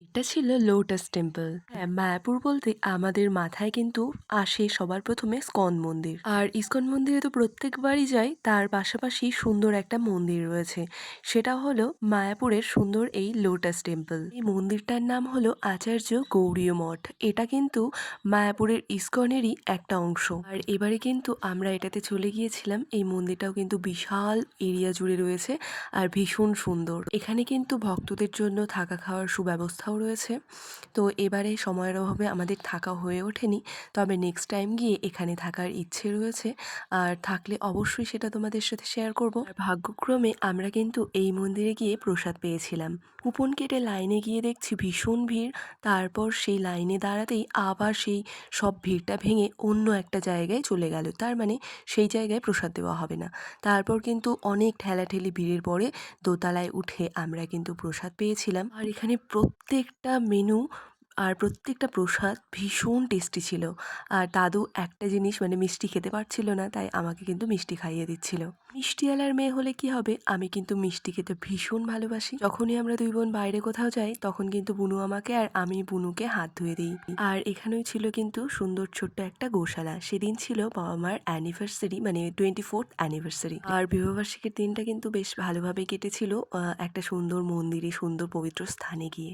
এটা ছিল lotus temple. হ্যাঁ, মায়াপুর বলতে আমাদের মাথায় কিন্তু আসে সবার প্রথমে ইস্কন মন্দির। আর ইস্কন মন্দিরে তো প্রত্যেকবারই যাই, তার পাশাপাশি সুন্দর একটা মন্দির রয়েছে। সেটা হলো মায়াপুরের সুন্দর এই লোটাস টেম্পল। এই মন্দিরটার নাম হলো আচার্য গৌড়ীয় মঠ। এটা কিন্তু মায়াপুরের ইস্কনেরই একটা অংশ। আর এবারে কিন্তু আমরা এটাতে চলে গিয়েছিলাম। এই মন্দিরটাও কিন্তু বিশাল এরিয়া জুড়ে রয়েছে আর ভীষণ সুন্দর। এখানে কিন্তু ভক্তদের জন্য থাকা খাওয়ার সুব্যবস্থাও রয়েছে। তো এবারে সময়ের অভাবে আমাদের থাকা হয়ে ওঠেনি, তবে নেক্সট টাইম গিয়ে এখানে থাকার ইচ্ছে রয়েছে। আর থাকলে অবশ্যই সেটা তোমাদের সাথে শেয়ার করব। আর ভাগ্যক্রমে আমরা কিন্তু এই মন্দিরে গিয়ে প্রসাদ পেয়েছিলাম। কুপন কেটে লাইনে গিয়ে দেখছি ভীষণ ভিড়। তারপর সেই লাইনে দাঁড়াতেই আবার সেই সব ভিড়টা ভেঙে অন্য একটা জায়গায় চলে গেল, তার মানে সেই জায়গায় প্রসাদ দেওয়া হবে না। তারপর কিন্তু অনেক ঠেলাঠেলি ভিড়ের পরে দোতলায় উঠে আমরা কিন্তু প্রসাদ পেয়েছিলাম। আর এখানে প্রত্যেকটা মেনু আর প্রত্যেকটা প্রসাদ ভীষণ টেস্টি ছিল। আর দাদু একটা জিনিস মানে মিষ্টি খেতে পারছিল না, তাই আমাকে কিন্তু মিষ্টি খাইয়ে দিচ্ছিল। মিষ্টিওয়ালার মেয়ে হলে কি হবে, আমি কিন্তু মিষ্টি খেতে ভীষণ ভালোবাসি। যখনই আমরা দুই বোন বাইরে কোথাও যাই তখন কিন্তু বুনু আমাকে আর আমি বুনুকে হাত ধুয়ে দিই। আর এখানেও ছিল কিন্তু সুন্দর ছোট্ট একটা গোশালা। সেদিন ছিল বাবা মার অ্যানিভার্সারি, মানে 24th অ্যানিভার্সারি। আর বিবাহবার্ষিকীর দিনটা কিন্তু বেশ ভালোভাবে কেটেছিল একটা সুন্দর মন্দিরে, সুন্দর পবিত্র স্থানে গিয়ে।